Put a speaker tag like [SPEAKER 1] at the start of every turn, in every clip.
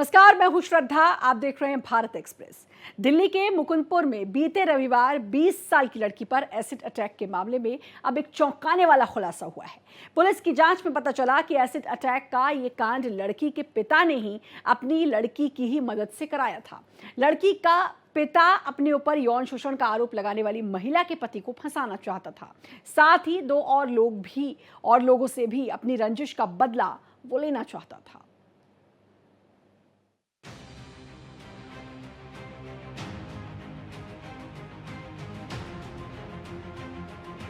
[SPEAKER 1] नमस्कार, मैं हूं श्रद्धा। आप देख रहे हैं भारत एक्सप्रेस। दिल्ली के मुकुंदपुर में बीते रविवार 20 साल की लड़की पर एसिड अटैक के मामले में अब एक चौंकाने वाला खुलासा हुआ है। पुलिस की जांच में पता चला कि एसिड अटैक का ये कांड लड़की के पिता ने ही अपनी लड़की की ही मदद से कराया था। लड़की का पिता अपने ऊपर यौन शोषण का आरोप लगाने वाली महिला के पति को फंसाना चाहता था। साथ ही दो और लोगों से भी अपनी रंजिश का बदला वो लेना चाहता था।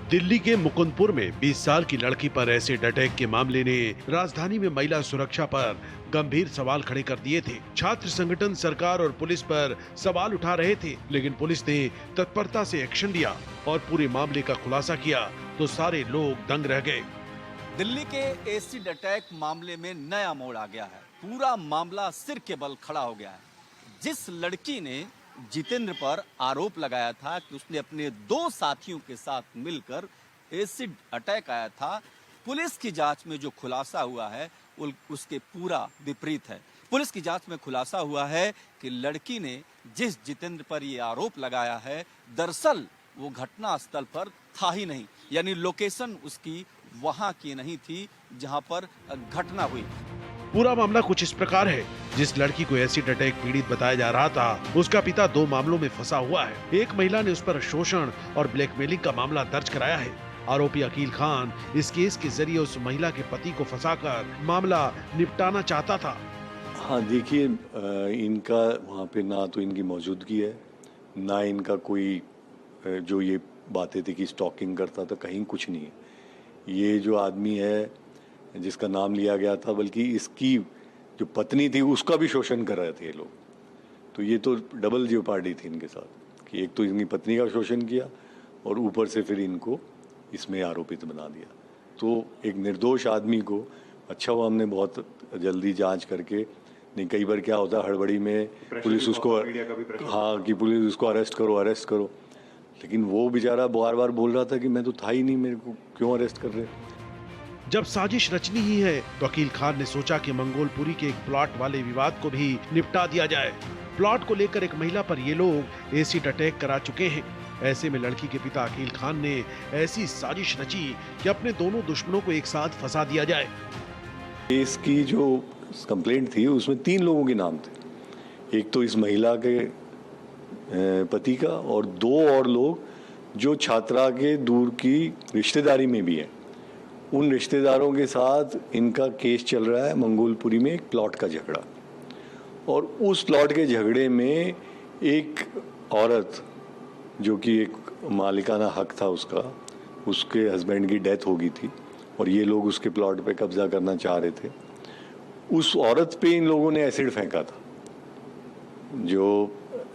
[SPEAKER 2] दिल्ली के मुकुंदपुर में 20 साल की लड़की पर एसिड अटैक के मामले ने राजधानी में महिला सुरक्षा पर गंभीर सवाल खड़े कर दिए थे। छात्र संगठन सरकार और पुलिस पर सवाल उठा रहे थे, लेकिन पुलिस ने तत्परता से एक्शन लिया और पूरे मामले का खुलासा किया तो सारे लोग दंग रह गए।
[SPEAKER 3] दिल्ली के एसिड अटैक मामले में नया मोड़ आ गया है। पूरा मामला सिर के बल खड़ा हो गया है। जिस लड़की ने जितेंद्र पर आरोप लगाया था कि उसने अपने दो साथियों के साथ मिलकर एसिड अटैक आया था, पुलिस की जांच में जो खुलासा हुआ है उसके पूरा विपरीत है। पुलिस की जांच में खुलासा हुआ है कि लड़की ने जिस जितेंद्र पर ये आरोप लगाया है, दरअसल वो घटना स्थल पर था ही नहीं, यानी लोकेशन उसकी वहां की नहीं थी जहां पर घटना हुई।
[SPEAKER 2] पूरा मामला कुछ इस प्रकार है। जिस लड़की को एसिड अटैक पीड़ित बताया जा रहा था, उसका पिता दो मामलों में फंसा हुआ है। एक महिला ने उस पर शोषण और ब्लैकमेलिंग का मामला दर्ज कराया है। आरोपी अकील खान इस केस के जरिए उस महिला के पति को फंसाकर मामला निपटाना चाहता था।
[SPEAKER 4] हाँ, देखिए, इनका वहाँ पे ना तो इनकी मौजूदगी है, ना इनका कोई जो ये बातें थी कि स्टॉकिंग करता था, कहीं कुछ नहीं है। ये जो आदमी है जिसका नाम लिया गया था, बल्कि इसकी जो पत्नी थी उसका भी शोषण कर रहे थे ये लोग। तो ये तो डबल जेओपार्डी थी इनके साथ कि एक तो इनकी पत्नी का शोषण किया और ऊपर से फिर इनको इसमें आरोपित बना दिया। तो एक निर्दोष आदमी को, अच्छा हुआ हमने बहुत जल्दी जांच करके, नहीं कई बार क्या होता है हड़बड़ी में पुलिस उसको, हाँ, कि पुलिस उसको अरेस्ट करो, लेकिन वो बेचारा बार बार बोल रहा था कि मैं तो था ही नहीं, मेरे को क्यों अरेस्ट कर रहे।
[SPEAKER 2] जब साजिश रचनी ही है तो अकील खान ने सोचा कि मंगोलपुरी के एक प्लॉट वाले विवाद को भी निपटा दिया जाए। प्लॉट को लेकर एक महिला पर ये लोग एसिड अटैक करा चुके हैं। ऐसे में लड़की के पिता अकील खान ने ऐसी साजिश रची कि अपने दोनों दुश्मनों को एक साथ फंसा दिया जाए।
[SPEAKER 4] इसकी जो कंप्लेंट थी उसमें 3 लोगों के नाम थे। एक तो इस महिला के पति का और 2 और लोग जो छात्रा के दूर की रिश्तेदारी में भी है। उन रिश्तेदारों के साथ इनका केस चल रहा है मंगोलपुरी में एक प्लॉट का झगड़ा, और उस प्लॉट के झगड़े में एक औरत जो कि एक मालिकाना हक था उसका, उसके हस्बैंड की डेथ हो गई थी और ये लोग उसके प्लॉट पे कब्जा करना चाह रहे थे। उस औरत पे इन लोगों ने एसिड फेंका था। जो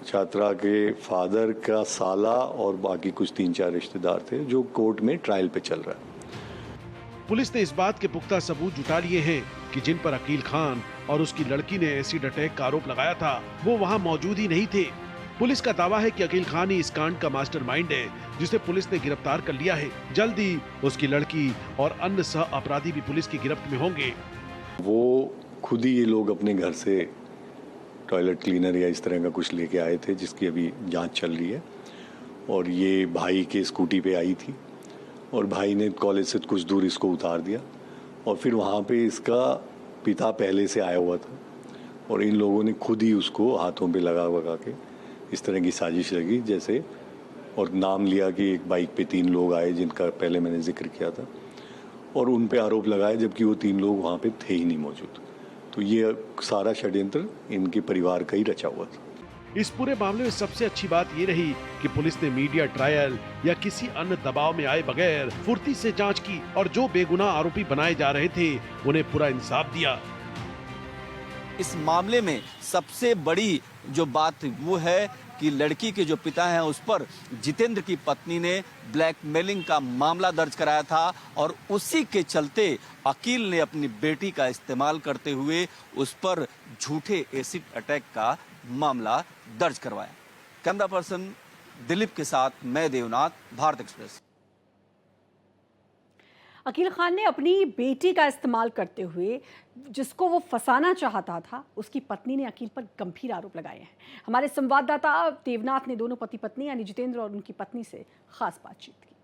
[SPEAKER 4] छात्रा के फादर का साला और बाकी कुछ 3-4 रिश्तेदार थे, जो कोर्ट में ट्रायल पे चल रहा है।
[SPEAKER 2] पुलिस ने इस बात के पुख्ता सबूत जुटा लिए हैं कि जिन पर अकील खान और उसकी लड़की ने एसिड अटैक का आरोप लगाया था, वो वहां मौजूद ही नहीं थे। पुलिस का दावा है कि अकील खान ही इस कांड का मास्टरमाइंड है, जिसे पुलिस ने गिरफ्तार कर लिया है। जल्द ही उसकी लड़की और अन्य सह अपराधी भी पुलिस की गिरफ्त में होंगे।
[SPEAKER 4] वो खुद ही ये लोग अपने घर से टॉयलेट क्लीनर या इस तरह का कुछ लेके आए थे, जिसकी अभी जांच चल रही है। और ये भाई के स्कूटी पे आई थी और भाई ने कॉलेज से कुछ दूर इसको उतार दिया और फिर वहाँ पे इसका पिता पहले से आया हुआ था और इन लोगों ने खुद ही उसको हाथों पे लगा के इस तरह की साजिश लगी जैसे, और नाम लिया कि एक बाइक पे 3 लोग आए जिनका पहले मैंने जिक्र किया था और उन पे आरोप लगाए, जबकि वो 3 लोग वहाँ पे थे ही नहीं मौजूद। तो ये सारा षड्यंत्र इनके परिवार का ही रचा हुआ था।
[SPEAKER 2] इस पूरे मामले में सबसे अच्छी बात ये रही कि पुलिस ने मीडिया ट्रायल या किसी अन्य दबाव में आए बगैर फुर्ती से जांच की और जो बेगुनाह आरोपी बनाए जा रहे थे उन्हें पूरा इंसाफ दिया।
[SPEAKER 3] इस मामले में सबसे बड़ी जो बात वो है कि लड़की के जो पिता हैं उस पर जितेंद्र की पत्नी ने ब्लैकमेलिंग का मामला दर्ज कराया था और उसी के चलते अकील ने अपनी बेटी का इस्तेमाल करते हुए उस पर झूठे एसिड अटैक का मामला दर्ज करवाया। कैमरा पर्सन दिलीप के साथ मैं देवनाथ, भारत एक्सप्रेस।
[SPEAKER 1] अकील खान ने अपनी बेटी का इस्तेमाल करते हुए जिसको वो फंसाना चाहता था, उसकी पत्नी ने अकील पर गंभीर आरोप लगाए हैं। हमारे संवाददाता देवनाथ ने दोनों पति पत्नी यानी जितेंद्र और उनकी पत्नी से खास बातचीत की।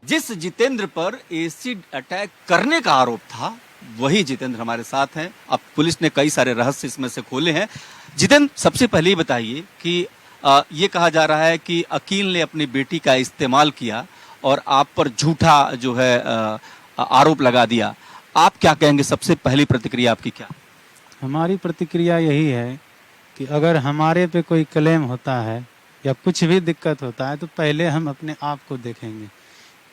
[SPEAKER 3] जिस जितेंद्र पर एसिड अटैक करने का आरोप था, वही जितेंद्र हमारे साथ हैं। अब पुलिस ने कई सारे रहस्य इसमें से खोले हैं। जितेंद्र, सबसे पहले ये बताइए कि ये कहा जा रहा है कि अकील ने अपनी बेटी का इस्तेमाल किया और आप पर झूठा जो है आरोप लगा दिया। आप क्या कहेंगे? सबसे पहली प्रतिक्रिया आपकी क्या?
[SPEAKER 5] हमारी प्रतिक्रिया यही है कि अगर हमारे पे कोई क्लेम होता है या कुछ भी दिक्कत होता है तो पहले हम अपने आप को देखेंगे।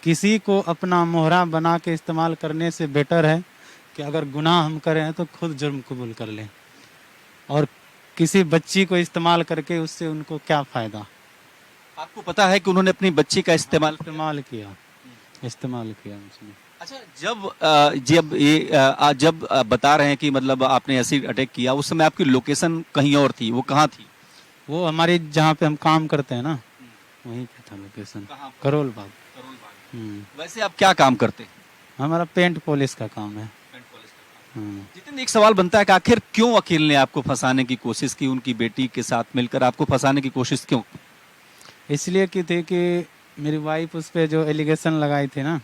[SPEAKER 5] किसी को अपना मोहरा बना के इस्तेमाल करने से बेटर है कि अगर गुनाह हम करें तो खुद जुर्म कबूल कर लें। और किसी बच्ची को इस्तेमाल करके उससे उनको क्या फ़ायदा।
[SPEAKER 3] आपको पता है कि उन्होंने अपनी बच्ची का इस्तेमाल
[SPEAKER 5] किया उसने।
[SPEAKER 3] अच्छा, जब बता रहे हैं कि मतलब आपने एसिड अटैक किया, उस समय आपकी लोकेशन कहीं और थी, वो कहाँ थी?
[SPEAKER 5] वो हमारे जहाँ पे हम काम करते हैं ना, वहीं पे था लोकेशन, करोल बाग।
[SPEAKER 3] वैसे आप क्या काम करते हैं?
[SPEAKER 5] हमारा पेंट पॉलिश का काम है।
[SPEAKER 3] जितने एक सवाल बनता है कि आखिर क्यों अकील ने आपको फंसाने की कोशिश की, उनकी बेटी के साथ मिलकर आपको फंसाने की कोशिश क्यों?
[SPEAKER 5] इसलिए की थी कि मेरी वाइफ उस पर जो एलिगेशन लगाई थी ना,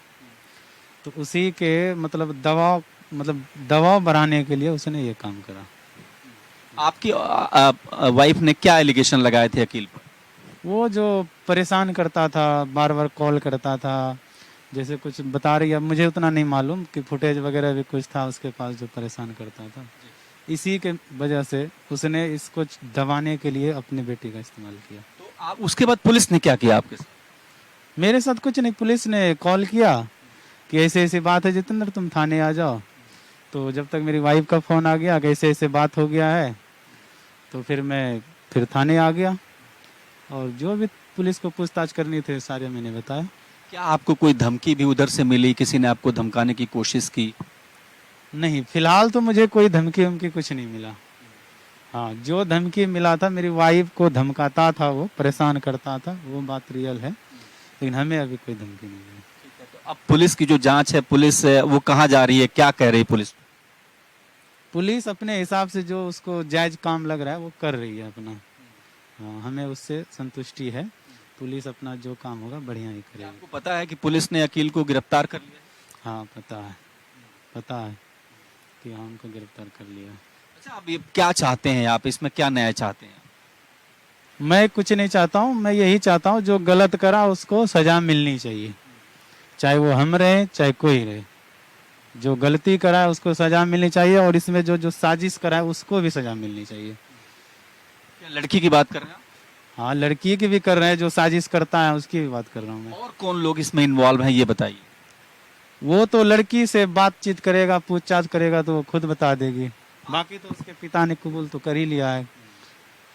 [SPEAKER 5] तो उसी के मतलब दबाव बढ़ाने के लिए उसने ये काम करा।
[SPEAKER 3] आपकी वाइफ ने क्या एलिगेशन लगाए थे अकील पर?
[SPEAKER 5] वो जो परेशान करता था, बार बार कॉल करता था, जैसे कुछ बता रही है, मुझे उतना नहीं मालूम कि फुटेज वगैरह भी कुछ था उसके पास जो परेशान करता था। इसी के वजह से उसने इसको दबाने के लिए अपनी बेटी का इस्तेमाल किया।
[SPEAKER 3] तो आप उसके बाद पुलिस ने क्या किया आपके साथ?
[SPEAKER 5] मेरे साथ कुछ नहीं, पुलिस ने कॉल किया कि ऐसे ऐसी बात है जितेंद्र, तुम थाने आ जाओ। तो जब तक मेरी वाइफ का फ़ोन आ गया कि ऐसे ऐसे बात हो गया है, तो फिर थाने आ गया और जो भी पुलिस को पूछताछ करनी थी सारे मैंने बताया।
[SPEAKER 3] क्या आपको कोई धमकी भी उधर से मिली? किसी ने आपको धमकाने की कोशिश की?
[SPEAKER 5] नहीं, फिलहाल तो मुझे कोई धमकी उमकी कुछ नहीं मिला। हाँ, जो धमकी मिला था मेरी वाइफ को धमकाता था, वो परेशान करता था, वो बात रियल है, लेकिन हमें अभी कोई धमकी नहीं मिली।
[SPEAKER 3] तो अब पुलिस की जो जांच है, पुलिस वो कहाँ जा रही है, क्या कह रही पुलिस?
[SPEAKER 5] पुलिस अपने हिसाब से जो उसको जायज काम लग रहा है वो कर रही है अपना। हाँ, हमें उससे संतुष्टि है। पुलिस अपना जो काम होगा बढ़िया ही करेगी।
[SPEAKER 3] आपको पता है कि पुलिस ने अकील को गिरफ्तार कर लिया?
[SPEAKER 5] हाँ, पता है कि हाँ, उनको गिरफ्तार कर लिया।
[SPEAKER 3] अच्छा, अब ये क्या चाहते हैं आप? इसमें क्या नया चाहते हैं?
[SPEAKER 5] मैं कुछ नहीं चाहता हूँ, मैं यही चाहता हूँ जो गलत करा उसको सजा मिलनी चाहिए, चाहे वो हम रहे चाहे कोई रहे। जो गलती करा है उसको सजा मिलनी चाहिए और इसमें जो साजिश करा है उसको भी सजा मिलनी चाहिए।
[SPEAKER 3] क्या लड़की की बात कर रहे हैं?
[SPEAKER 5] हाँ, लड़की की भी कर रहे हैं, जो साजिश करता है उसकी भी बात कर रहा हूँ मैं।
[SPEAKER 3] और कौन लोग इसमें इन्वॉल्व हैं, ये बताइए।
[SPEAKER 5] वो तो लड़की से बातचीत करेगा, पूछताछ करेगा तो वो खुद बता देगी। बाकी तो उसके पिता ने कबूल तो कर ही लिया है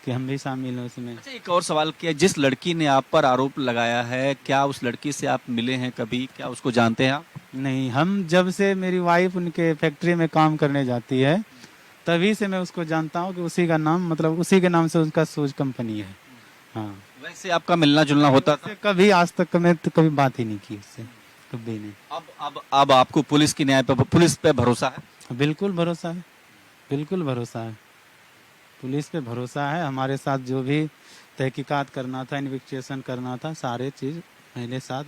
[SPEAKER 5] कि हम भी शामिल हैं उसमें।
[SPEAKER 3] अच्छा, एक और सवाल किया, जिस लड़की ने आप पर आरोप लगाया है, क्या उस लड़की से आप मिले हैं कभी? क्या उसको जानते हैं आप?
[SPEAKER 5] नहीं, हम जब से मेरी वाइफ उनके फैक्ट्री में काम करने जाती है तभी से मैं उसको जानता हूँ कि उसी का नाम मतलब उसी के नाम से उसका शूज कंपनी है। हाँ,
[SPEAKER 3] वैसे आपका मिलना जुलना होता था?
[SPEAKER 5] कभी आज तक मैं तो कभी बात ही नहीं की उससे, कभी नहीं।
[SPEAKER 3] अब आपको पुलिस की न्याय पे, पुलिस पे भरोसा है?
[SPEAKER 5] बिल्कुल भरोसा है, बिल्कुल भरोसा है। पुलिस पे भरोसा है। हमारे साथ जो भी तहकीकात करना था, इन्वेस्टिगेशन करना था, सारे चीज मेरे साथ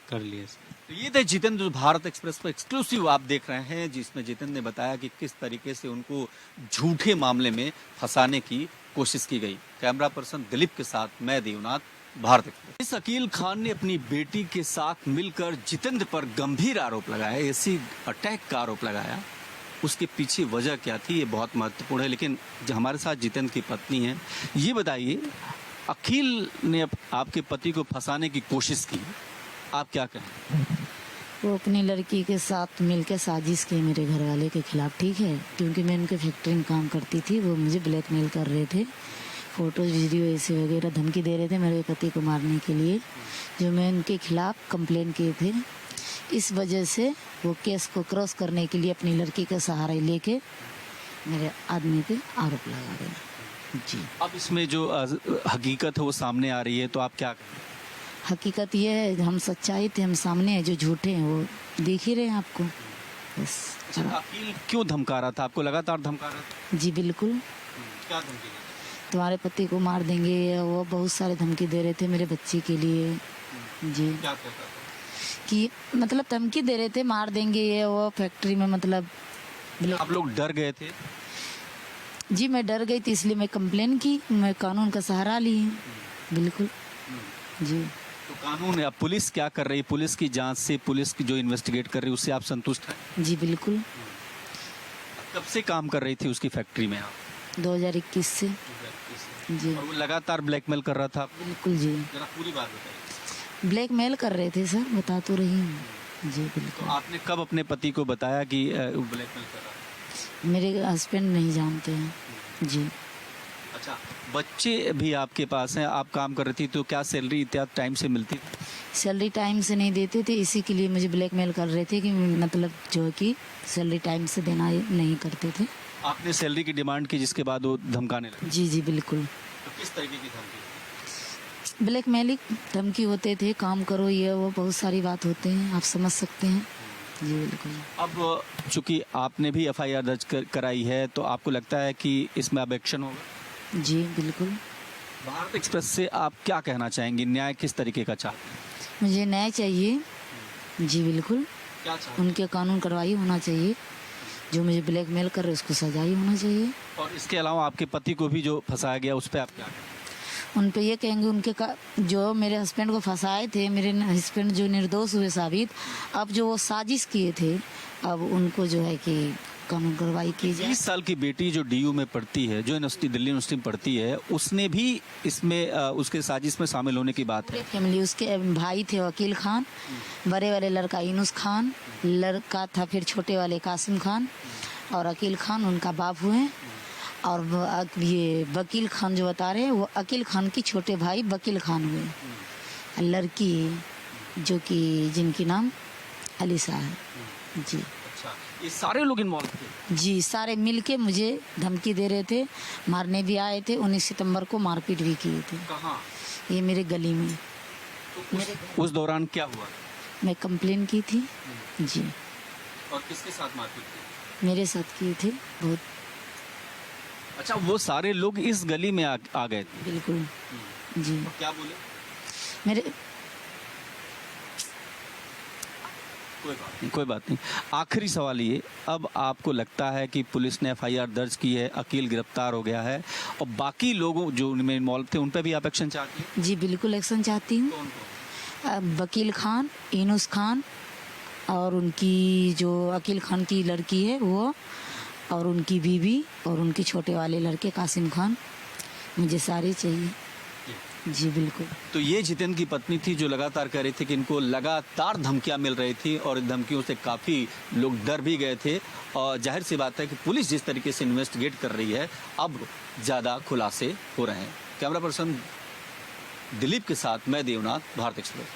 [SPEAKER 5] कर लिए।
[SPEAKER 3] तो ये थे जितेंद्र, भारत एक्सप्रेस पर एक्सक्लूसिव आप देख रहे हैं, जिसमें जितेंद्र ने बताया कि किस तरीके से उनको झूठे मामले में फंसाने की कोशिश की गई। कैमरा पर्सन दिलीप के साथ मैं देवनाथ, भारत एक्सप्रेस। इस अकील खान ने अपनी बेटी के साथ मिलकर जितेंद्र पर गंभीर आरोप लगाया, एसिड अटैक का आरोप लगाया। उसके पीछे वजह क्या थी, ये बहुत महत्वपूर्ण है। लेकिन जो हमारे साथ जितेंद्र की पत्नी है, ये बताइए, अकील ने आपके पति को फंसाने की कोशिश की, आप क्या कहें?
[SPEAKER 6] वो अपनी लड़की के साथ मिलकर साजिश की मेरे घर वाले के खिलाफ, ठीक है, क्योंकि मैं उनके फैक्ट्री में काम करती थी। वो मुझे ब्लैकमेल कर रहे थे, फोटो वीडियो ऐसे वगैरह धमकी दे रहे थे मेरे पति को मारने के लिए, जो मैं उनके खिलाफ कंप्लेन किए थे। इस वजह से वो केस को क्रॉस करने के लिए अपनी लड़की का सहारा लेके मेरे आदमी पे आरोप लगा रहे हैं जी।
[SPEAKER 3] अब इसमें जो हकीकत है वो सामने आ रही है, तो आप क्या कहें?
[SPEAKER 6] हकीकत ये है, हम सच्चाई थे, हम सामने है, जो झूठे हैं वो देख ही रहे हैं आपको बस।
[SPEAKER 3] अच्छा, अकील क्यों धमका रहा था आपको? लगातार धमका रहा था?
[SPEAKER 6] जी बिल्कुल,
[SPEAKER 3] क्या धमकी दी?
[SPEAKER 6] तुम्हारे पति को मार देंगे, वो बहुत सारे धमकी दे रहे थे मेरे बच्चे के लिए। जी,
[SPEAKER 3] क्या कहता था?
[SPEAKER 6] कि मतलब धमकी दे रहे थे, मार देंगे ये वो फैक्ट्री में, मतलब
[SPEAKER 3] आप लोग डर गए थे?
[SPEAKER 6] जी मैं डर गई थी, इसलिए मैं कंप्लेन की, मैं कानून का सहारा ली। बिल्कुल जी।
[SPEAKER 3] तो कानून है, अब पुलिस क्या कर रही है? पुलिस की जांच से, पुलिस की जो इन्वेस्टिगेट कर रही है उससे आप संतुष्ट हैं?
[SPEAKER 6] जी बिल्कुल,
[SPEAKER 3] कब से काम कर रही थी उसकी फैक्ट्री में आप?
[SPEAKER 6] 2021 से। जी
[SPEAKER 3] और वो लगातार ब्लैकमेल कर रहा था?
[SPEAKER 6] बिल्कुल जी,
[SPEAKER 3] जरा पूरी बात बताइए।
[SPEAKER 6] ब्लैकमेल कर रहे थे सर, बता तो रही हूँ। जी
[SPEAKER 3] तो
[SPEAKER 6] बिल्कुल,
[SPEAKER 3] आपने कब अपने पति को बताया कि वो ब्लैकमेल कर रहा है?
[SPEAKER 6] मेरे हस्बैंड नहीं जानते हैं। जी
[SPEAKER 3] अच्छा, बच्चे भी आपके पास हैं, आप काम कर रही थी, तो क्या सैलरी इत्यादि टाइम से मिलती थी?
[SPEAKER 6] सैलरी टाइम से नहीं देते थे, इसी के लिए मुझे ब्लैकमेल कर रहे थे कि मतलब जो है कि सैलरी टाइम से देना नहीं करते थे।
[SPEAKER 3] आपने सैलरी की डिमांड की जिसके बाद वो धमकाने लगे?
[SPEAKER 6] जी जी बिल्कुल,
[SPEAKER 3] तो किस तरीके की धमकी?
[SPEAKER 6] ब्लैकमेलिंग धमकी होते थे, काम करो ये वो, बहुत सारी बात होते हैं, आप समझ सकते हैं। जी बिल्कुल।
[SPEAKER 3] अब चूंकि आपने भी एफआईआर दर्ज कराई है, तो आपको लगता है कि इसमें अब एक्शन होगा?
[SPEAKER 6] जी बिल्कुल,
[SPEAKER 3] भारत एक्सप्रेस से आप क्या कहना चाहेंगे? न्याय किस तरीके का चाहते हैं?
[SPEAKER 6] मुझे न्याय चाहिए। जी बिल्कुल,
[SPEAKER 3] क्या चाहते
[SPEAKER 6] उनके कानून कार्रवाई होना चाहिए, जो मुझे ब्लैकमेल कर रहे उसको सजा ही होना चाहिए।
[SPEAKER 3] हैं? और इसके अलावा आपके पति को भी जो फंसाया गया उस पर आप क्या कहेंगे?
[SPEAKER 6] उन पे ये कहेंगे, जो मेरे हस्बैंड को फंसाए थे, मेरे हस्बैंड जो निर्दोष हुए साबित, अब जो वो साजिश किए थे, अब उनको जो है कि कानून कार्रवाई की जाए।
[SPEAKER 3] 20 साल की बेटी जो डीयू में पढ़ती है, जो दिल्ली यूनिवर्सिटी में पढ़ती है, उसने भी इसमें उसके साजिश में शामिल होने की बात है।
[SPEAKER 6] फैमिली, उसके भाई थे वकील खान, बड़े वाले लड़का इनुस खान, लड़का था फिर छोटे वाले कासिम खान, और अकील खान उनका बाप हुए। और ये वकील खान जो बता रहे हैं वो अकील खान की छोटे भाई वकील खान हुए। लड़की जो कि जिनकी नाम अलीसा है। जी
[SPEAKER 3] अच्छा, ये सारे लोग इन्वॉल्व थे?
[SPEAKER 6] जी, सारे मिलके मुझे धमकी दे रहे थे, मारने भी आए थे, 19 सितंबर को मारपीट भी किए थे।
[SPEAKER 3] कहाँ?
[SPEAKER 6] ये मेरे गली में।
[SPEAKER 3] उस दौरान क्या हुआ?
[SPEAKER 6] मैं कंप्लेन की थी। जी,
[SPEAKER 3] और किसके साथ मारपीट की?
[SPEAKER 6] मेरे साथ किए थे बहुत।
[SPEAKER 3] अच्छा, वो सारे लोग इस गली में आ गए थे?
[SPEAKER 6] बिल्कुल जी।
[SPEAKER 3] क्या बोले?
[SPEAKER 6] मेरे
[SPEAKER 3] कोई बात नहीं। आखिरी सवाल ये, अब आपको लगता है कि पुलिस ने एफआईआर दर्ज की है, अकील गिरफ्तार हो गया है, और बाकी लोगों जो उनमें इन्वॉल्व थे उन पे भी आप एक्शन चाहती हैं?
[SPEAKER 6] जी बिल्कुल एक्शन चाहती हूँ। वकील खान, इनुस खान, और उनकी जो अकील खान की लड़की है वो, और उनकी बीवी, और उनके छोटे वाले लड़के कासिम खान, मुझे सारे चाहिए। जी बिल्कुल।
[SPEAKER 3] तो ये जितेंद्र की पत्नी थी जो लगातार कह रही थी कि इनको लगातार धमकियां मिल रही थी, और इन धमकियों से काफ़ी लोग डर भी गए थे। और जाहिर सी बात है कि पुलिस जिस तरीके से इन्वेस्टिगेट कर रही है, अब ज़्यादा खुलासे हो रहे हैं। कैमरा पर्सन दिलीप के साथ मैं देवनाथ, भारत एक्सप्रेस।